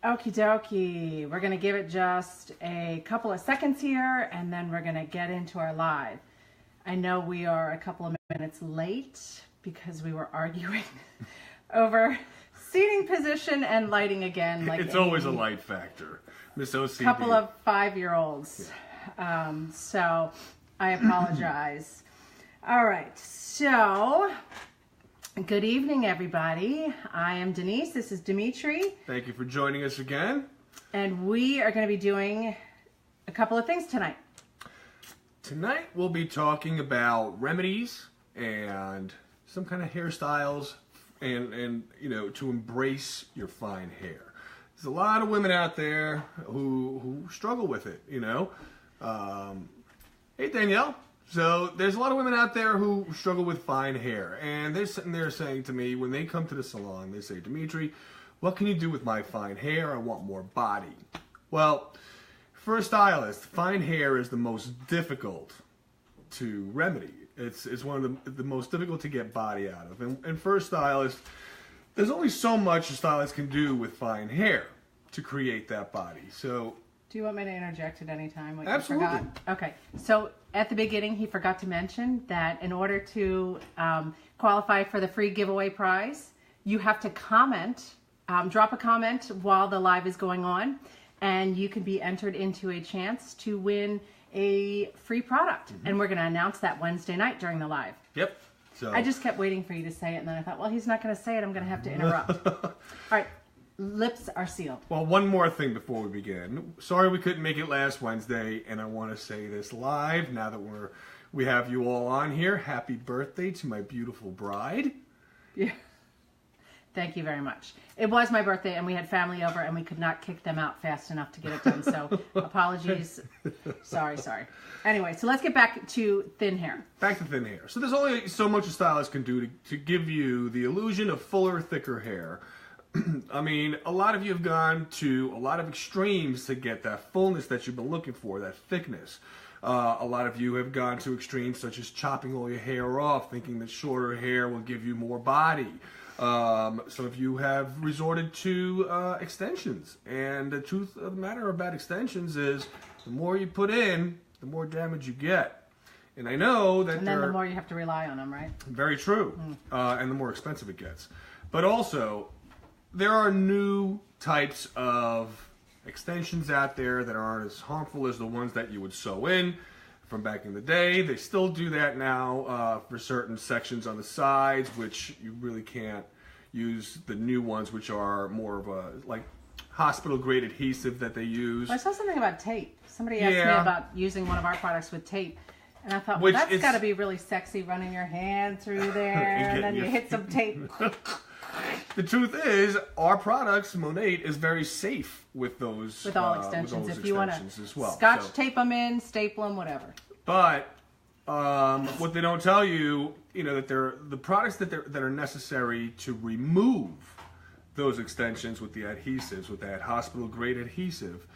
Okie dokie. We're going to give it just a couple of seconds here, and then we're going to get into our live. I know we are a couple of minutes late because we were arguing over seating position and lighting again. Like it's always a light factor. Miss OCD. Couple of 5-year-olds. Yeah. So I apologize. All right. So good evening, everybody. I am Denise. This is Dimitri. Thank you for joining us again. And we are going to be doing a couple of things tonight. Tonight we'll be talking about remedies and some kind of hairstyles and you know, to embrace your fine hair. There's a lot of women out there who struggle with it, you know. Hey, Danielle. So there's a lot of women out there who struggle with fine hair, and they're sitting there saying to me when they come to the salon, they say, Dimitri, what can you do with my fine hair? I want more body. Well, for a stylist, fine hair is the most difficult to remedy. It's one of the most difficult to get body out of. And for a stylist, there's only so much a stylist can do with fine hair to create that body. So, do you want me to interject at any time? Like absolutely. You forgot? Okay. So at the beginning, he forgot to mention that in order to qualify for the free giveaway prize, you have to comment, drop a comment while the live is going on, and you can be entered into a chance to win a free product. Mm-hmm. And we're going to announce that Wednesday night during the live. Yep. So I just kept waiting for you to say it, and then I thought, well, he's not going to say it. I'm going to have to interrupt. All right. Lips are sealed. Well, one more thing before we begin. Sorry we couldn't make it last Wednesday, and I want to say this live now that we have you all on here. Happy birthday to my beautiful bride. Yeah. Thank you very much. It was my birthday, and we had family over, and we could not kick them out fast enough to get it done. So apologies. Sorry. Anyway, so let's get back to thin hair. Back to thin hair. So there's only so much a stylist can do to give you the illusion of fuller, thicker hair. I mean, a lot of you have gone to a lot of extremes to get that fullness that you've been looking for, that thickness. A lot of you have gone to extremes such as chopping all your hair off, thinking that shorter hair will give you more body. Some of you have resorted to extensions. And the truth of the matter about extensions is the more you put in, the more damage you get. And I know that and then the more you have to rely on them, right? Very true. And the more expensive it gets. But also, there are new types of extensions out there that aren't as harmful as the ones that you would sew in from back in the day. They still do that now for certain sections on the sides, which you really can't use the new ones, which are more of a like hospital grade adhesive that they use. Well, I saw something about tape. Somebody asked me about using one of our products with tape. And I thought, well, that's got to be really sexy, running your hand through there, and then you hit some tape. The truth is, our products, Monate, is very safe with those. With all extensions, if you want to as well. Scotch tape them in, staple them, whatever. But what they don't tell you, you know, that they're the products that are necessary to remove those extensions with the adhesives, with that hospital grade adhesive.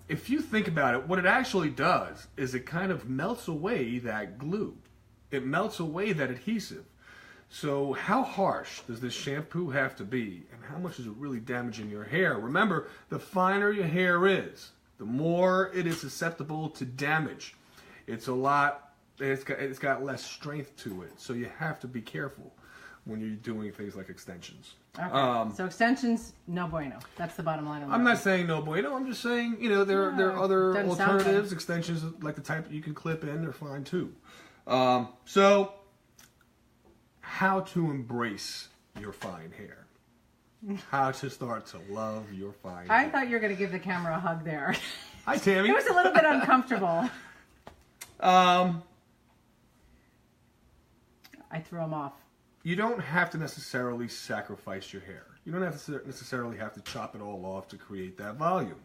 If you think about it, what it actually does is it kind of melts away that glue. It melts away that adhesive. So how harsh does this shampoo have to be, and how much is it really damaging your hair? Remember, the finer your hair is, the more it is susceptible to damage. It's got less strength to it, so you have to be careful when you're doing things like extensions. Okay. So extensions, no bueno. That's the bottom line. I'm not saying no bueno. I'm just saying, you know, there are other alternatives. Extensions like the type that you can clip in, they're fine too. So, how to embrace your fine hair. How to start to love your fine hair. I thought you were going to give the camera a hug there. Hi, Tammy. It was a little bit uncomfortable. I threw them off. You don't have to necessarily sacrifice your hair. You don't have to necessarily have to chop it all off to create that volume.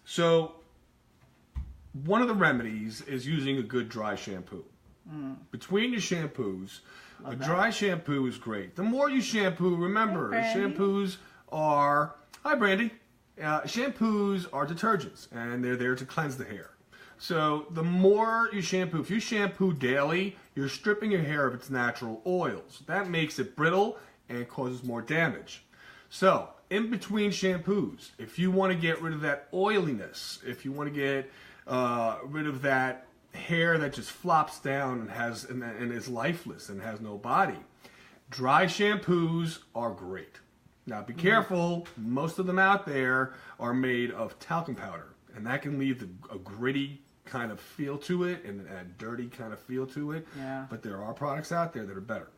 So, one of the remedies is using a good dry shampoo. Between your shampoos, a dry shampoo is great. The more you shampoo, remember, shampoos are... Hi, Brandy. Shampoos are detergents, and they're there to cleanse the hair. So the more you shampoo, if you shampoo daily, you're stripping your hair of its natural oils. That makes it brittle and causes more damage. So, in between shampoos, if you want to get rid of that oiliness, if you want to get rid of that hair that just flops down and is lifeless and has no body, dry shampoos are great. Now, be careful. Most of them out there are made of talcum powder, and that can leave a gritty kind of feel to it and a dirty kind of feel to it. Yeah. But there are products out there that are better.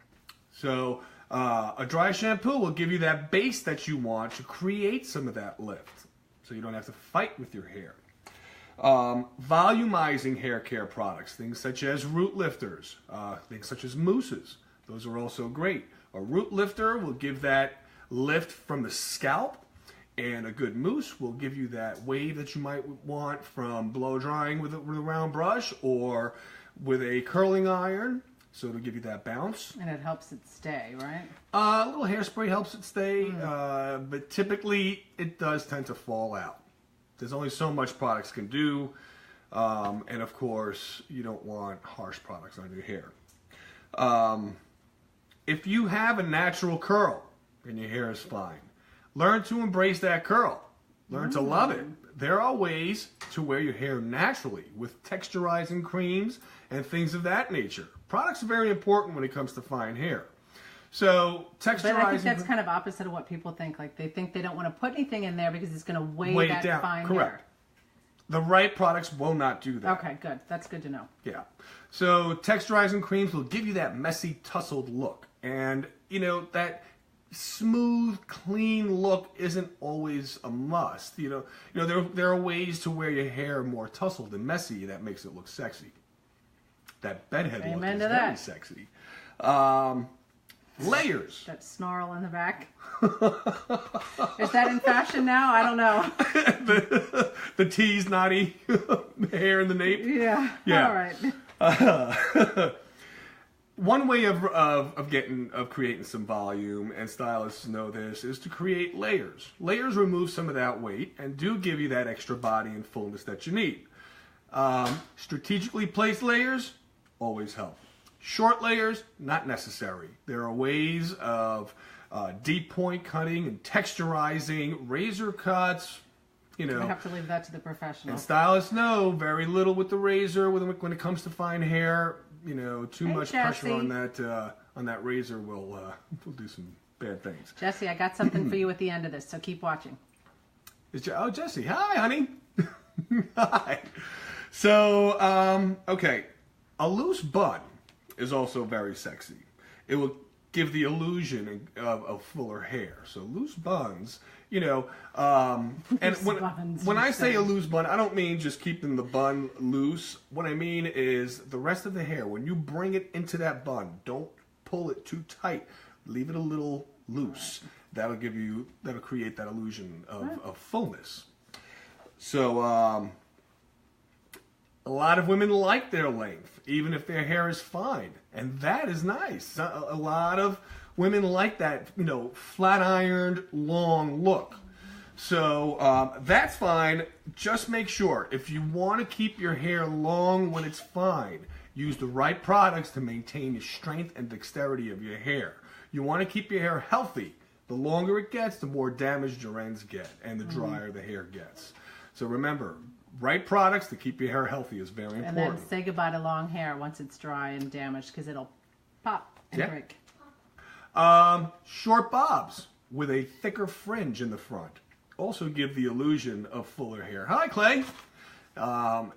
So a dry shampoo will give you that base that you want to create some of that lift, so you don't have to fight with your hair. Volumizing hair care products, things such as root lifters, things such as mousses. Those are also great. A root lifter will give that lift from the scalp, and a good mousse will give you that wave that you might want from blow drying with a round brush or with a curling iron. So it'll give you that bounce. And it helps it stay, right? A little hairspray helps it stay, but typically it does tend to fall out. There's only so much products can do, and of course you don't want harsh products on your hair. If you have a natural curl and your hair is fine, learn to embrace that curl. Learn to love it. There are ways to wear your hair naturally with texturizing creams and things of that nature. Products are very important when it comes to fine hair. So texturizing. But I think that's kind of opposite of what people think. Like they think they don't want to put anything in there because it's going to weigh that down. fine Correct. hair. The right products will not do that. Okay, good. That's good to know. Yeah. So texturizing creams will give you that messy, tousled look. And, you know, that smooth, clean look isn't always a must. You know, there are ways to wear your hair more tousled and messy that makes it look sexy. That bedhead look is very sexy. Layers. That snarl in the back. Is that in fashion now? I don't know. the tease, naughty hair in the nape. Yeah. Yeah. All right. One way of creating some volume, and stylists know this, is to create layers. Layers remove some of that weight and do give you that extra body and fullness that you need. Strategically placed layers always help. Short layers, not necessary. There are ways of deep point cutting and texturizing, razor cuts. You know, I have to leave that to the professional. And stylists know very little with the razor when it comes to fine hair. You know, too much pressure on that razor will do some bad things. Jesse, I got something for you at the end of this, so keep watching. Oh, Jesse, hi, honey. Hi. So, okay, a loose bun is also very sexy. It will give the illusion of fuller hair. So loose buns, you know, and when I say a loose bun, I don't mean just keeping the bun loose. What I mean is the rest of the hair, when you bring it into that bun, don't pull it too tight. Leave it a little loose. That'll create that illusion of fullness. So, a lot of women like their length, even if their hair is fine. And that is nice. A lot of women like that, you know, flat ironed, long look. So that's fine. Just make sure, if you want to keep your hair long when it's fine, use the right products to maintain the strength and dexterity of your hair. You want to keep your hair healthy. The longer it gets, the more damaged your ends get, and the drier the hair gets. So remember, right products to keep your hair healthy is very important. And then say goodbye to long hair once it's dry and damaged, because it'll pop and break. Short bobs with a thicker fringe in the front also give the illusion of fuller hair. Hi, Clay.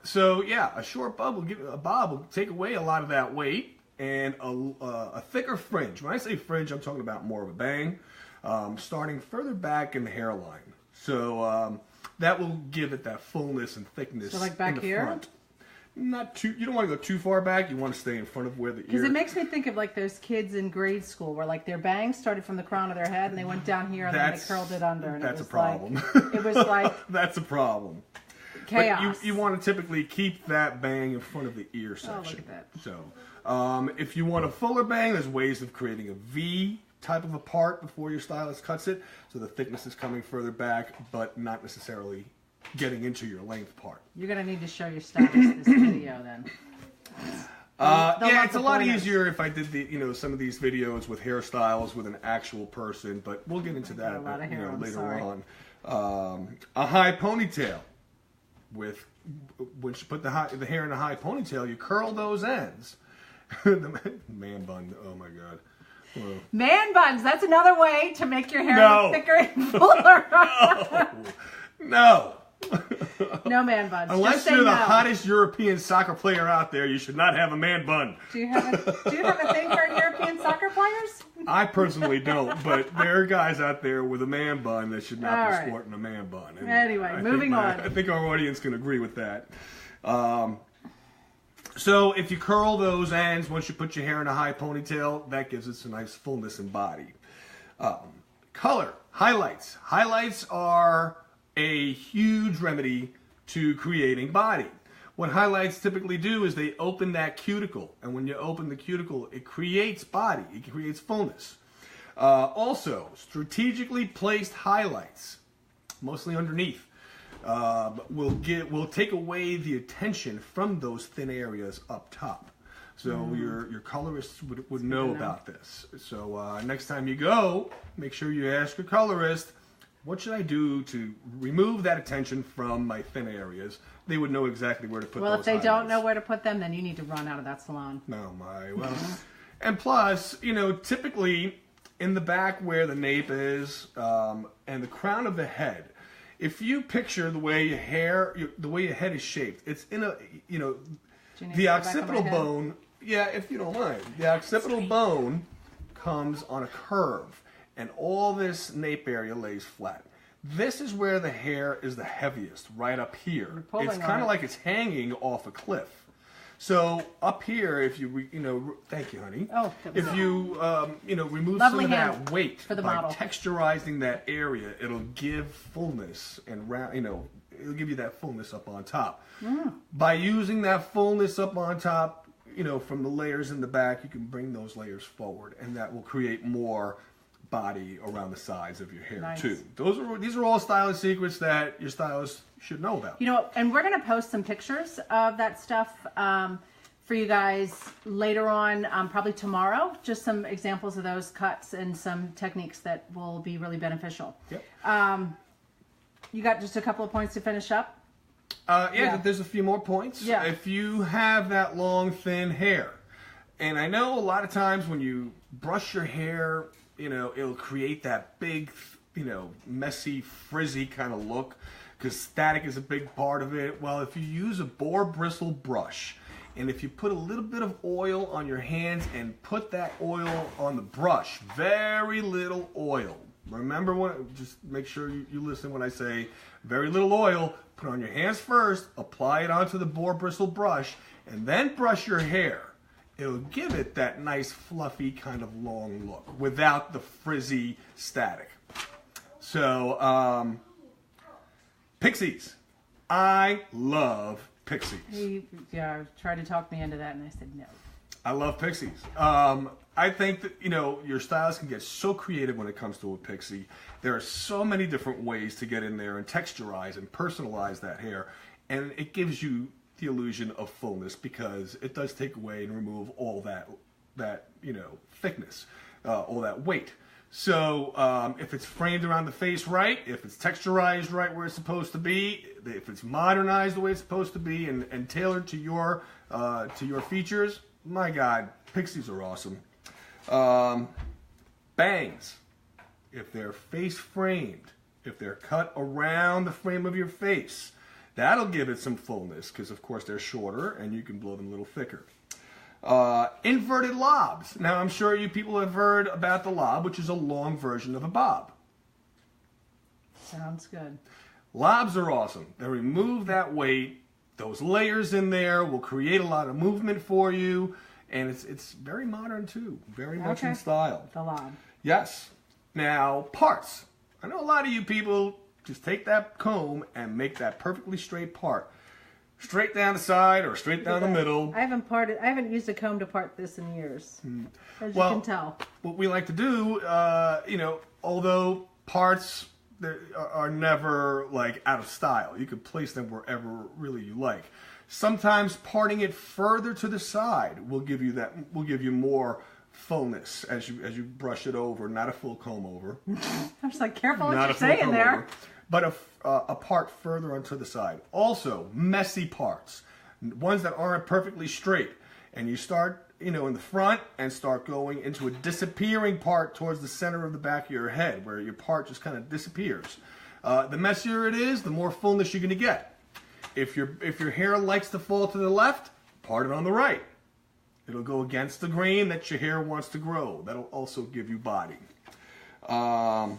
So yeah, a short bob will take away a lot of that weight, and a thicker fringe. When I say fringe, I'm talking about more of a bang, starting further back in the hairline. So that will give it that fullness and thickness. So like back in the here? front. Not too. You don't want to go too far back. You want to stay in front of where the ear. Because it makes me think of like those kids in grade school where like their bangs started from the crown of their head and they went down here and then they curled it under. And that's it was a problem. Like, it was like that's a problem. Chaos. But you want to typically keep that bang in front of the ear section. Oh, look at that. So if you want a fuller bang, there's ways of creating a V type of a part before your stylist cuts it, so the thickness is coming further back, but not necessarily getting into your length part. You're going to need to show your stylist this video then. Yeah, it's a lot easier if I did some of these videos with hairstyles with an actual person, but we'll get into that later on. A high ponytail. Once you put the hair in a high ponytail, you curl those ends. The man bun. Oh my God. Whoa. Man buns. That's another way to make your hair look thicker and fuller. No. No man buns. Unless you're the hottest European soccer player out there, you should not have a man bun. Do you have a thing for European soccer players? I personally don't, but there are guys out there with a man bun that should not be sporting a man bun. And anyway, moving on. I think our audience can agree with that. So if you curl those ends, once you put your hair in a high ponytail, that gives it some nice fullness and body. Color, highlights. Highlights are a huge remedy to creating body. What highlights typically do is they open that cuticle, and when you open the cuticle, it creates body, it creates fullness. Also, strategically placed highlights, mostly underneath, will take away the attention from those thin areas up top. So your colorist would know about this. So next time you go, make sure you ask your colorist, what should I do to remove that attention from my thin areas? They would know exactly where to put those Well, if they highlights. don't know where to put them, then you need to run out of that salon. No, well. And plus, typically in the back where the nape is and the crown of the head, if you picture the way your head is shaped, it's in a, the occipital bone, if you don't mind, the occipital bone comes on a curve. And all this nape area lays flat. This is where the hair is the heaviest, right up here. It's kind of like it's hanging off a cliff. So up here, if you, thank you, honey. Oh, if you, remove some of that weight by texturizing that area, it'll give fullness and it'll give you that fullness up on top. By using that fullness up on top, from the layers in the back, you can bring those layers forward, and that will create more body around the sides of your hair too. These are all styling secrets that your stylist should know about. And we're going to post some pictures of that stuff for you guys later on, probably tomorrow. Just some examples of those cuts and some techniques that will be really beneficial. Yep. You got just a couple of points to finish up? There's a few more points. Yeah. If you have that long, thin hair, and I know a lot of times when you brush your hair, it'll create that big, messy, frizzy kind of look because static is a big part of it. Well, if you use a boar bristle brush and if you put a little bit of oil on your hands and put that oil on the brush, very little oil. Remember, just make sure you listen when I say very little oil. Put it on your hands first, apply it onto the boar bristle brush, and then brush your hair. It'll give it that nice fluffy kind of long look without the frizzy static. So, pixies. I love pixies. He tried to talk me into that and I said no. I love pixies. I think that, your stylist can get so creative when it comes to a pixie. There are so many different ways to get in there and texturize and personalize that hair. And it gives you the illusion of fullness because it does take away and remove all that thickness, all that weight. So if it's framed around the face right, if it's texturized right where it's supposed to be, if it's modernized the way it's supposed to be and tailored to your features, my God, pixies are awesome. Bangs, if they're face framed, if they're cut around the frame of your face, that'll give it some fullness because, of course, they're shorter and you can blow them a little thicker. Inverted lobs. Now, I'm sure you people have heard about the lob, which is a long version of a bob. Sounds good. Lobs are awesome. They remove that weight. Those layers in there will create a lot of movement for you. And it's very modern, too. Very much in style. The lob. Yes. Now, parts. I know a lot of you people just take that comb and make that perfectly straight part. Straight down the side or straight down the middle. I haven't used a comb to part this in years, as you can tell. What we like to do, although parts are never like out of style, you can place them wherever really you like. Sometimes parting it further to the side will give you more fullness as you brush it over, not a full comb over. I'm just like, careful what you're saying there. Over, but a part further onto the side. Also, messy parts, ones that aren't perfectly straight, and you start, in the front and start going into a disappearing part towards the center of the back of your head, where your part just kind of disappears. The messier it is, the more fullness you're going to get. If your hair likes to fall to the left, part it on the right. It'll go against the grain that your hair wants to grow. That'll also give you body. And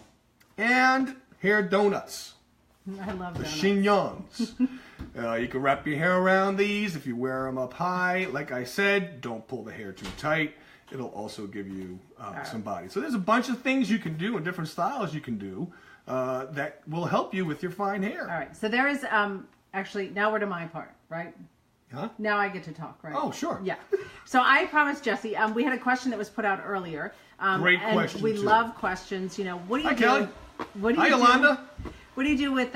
hair donuts. I love the donuts. Chignons. You can wrap your hair around these if you wear them up high. Like I said, don't pull the hair too tight. It'll also give you some body. So there's a bunch of things you can do and different styles you can do that will help you with your fine hair. All right. So there is, actually, now we're to my part, right? Huh? Now I get to talk, right? Oh, sure. Yeah. So I promised Jesse, we had a question that was put out earlier. Great question, we too. love questions. What do you Hi, do? Kelly. What do you Hi, do? Yolanda. What do you do with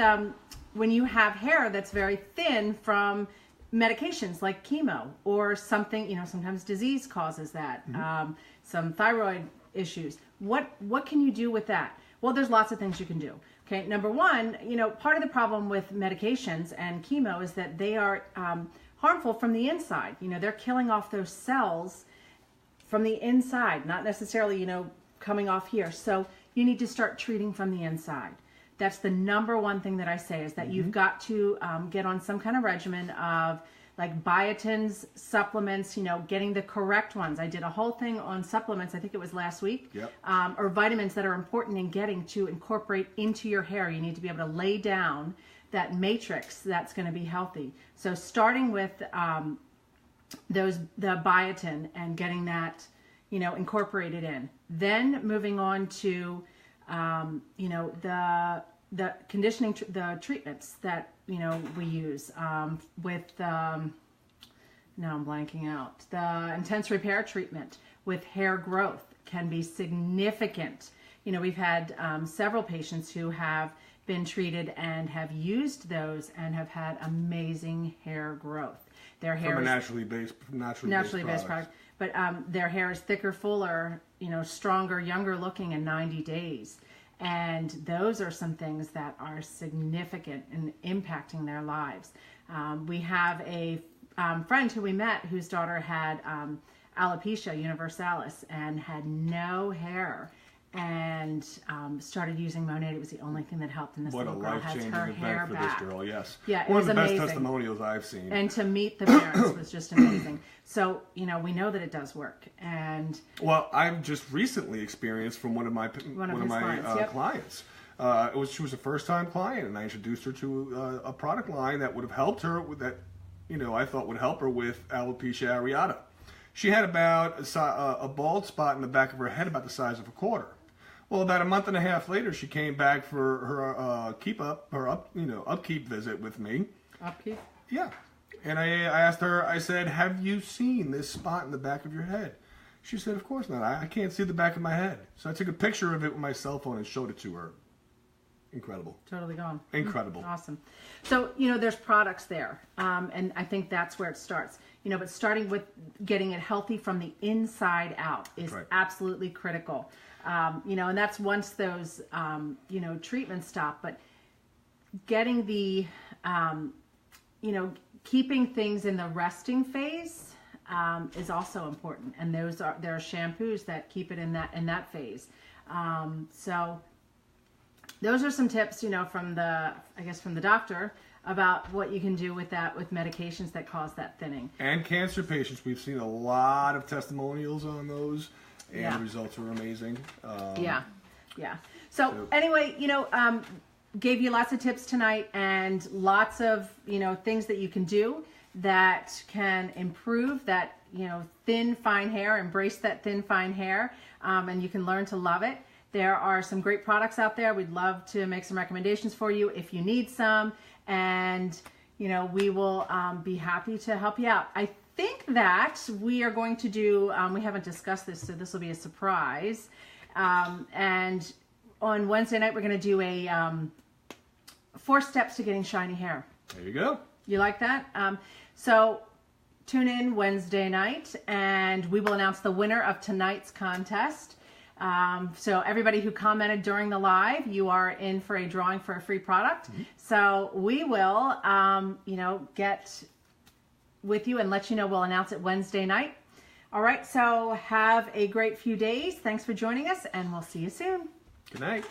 when you have hair that's very thin from medications like chemo or something? Sometimes disease causes that. Mm-hmm. Some thyroid issues. What can you do with that? Well, there's lots of things you can do. Okay. Number one, part of the problem with medications and chemo is that they are harmful from the inside. They're killing off those cells from the inside, not necessarily, coming off here. So you need to start treating from the inside. That's the number one thing that I say is that you've got to get on some kind of regimen of like biotins, supplements, getting the correct ones. I did a whole thing on supplements, I think it was last week, Yep. Or vitamins that are important in getting to incorporate into your hair. You need to be able to lay down that matrix that's going to be healthy. So starting with the biotin and getting that, incorporated in. Then moving on to, the conditioning, the treatments that, we use with, now I'm blanking out. The intense repair treatment with hair growth can be significant. We've had several patients who have been treated and have used those and have had amazing hair growth. Their hair From a is naturally based product. But their hair is thicker, fuller, stronger, younger looking in 90 days. And those are some things that are significant in impacting their lives. We have a friend who we met whose daughter had alopecia universalis and had no hair, and started using Monade. It was the only thing that helped, and this little girl has her hair back. This girl, yes. Yeah, it One was of the amazing. best testimonials I've seen. And to meet the parents was just amazing. So, we know that it does work. And well, I've just recently experienced from one of my clients. She was a first-time client, and I introduced her to a product line that would have helped her with that. I thought would help her with alopecia areata. She had about a bald spot in the back of her head about the size of a quarter. Well, about a month and a half later, she came back for her upkeep visit with me. Upkeep? Yeah. And I asked her, I said, have you seen this spot in the back of your head? She said, of course not. I can't see the back of my head. So I took a picture of it with my cell phone and showed it to her. Incredible. Totally gone. Incredible. Awesome. So, there's products there. And I think that's where it starts. But starting with getting it healthy from the inside out is absolutely critical. And that's once those, treatments stop. But getting the, keeping things in the resting phase is also important. And there are shampoos that keep it in that phase. So those are some tips, from the doctor about what you can do with that, with medications that cause that thinning. And cancer patients, we've seen a lot of testimonials on those, and the results are amazing. Yeah. So anyway, gave you lots of tips tonight and lots of, things that you can do that can improve that, thin, fine hair, embrace that thin, fine hair, and you can learn to love it. There are some great products out there. We'd love to make some recommendations for you if you need some, and we will be happy to help you out. I think that we are going to do, we haven't discussed this, so this will be a surprise, and on Wednesday night we're going to do a 4 steps to getting shiny hair. There you go. You like that? So tune in Wednesday night, and we will announce the winner of tonight's contest. So everybody who commented during the live, you are in for a drawing for a free product. So we will, get with you and let you know. We'll announce it Wednesday night. All right, so have a great few days. Thanks for joining us, and we'll see you soon. Good night.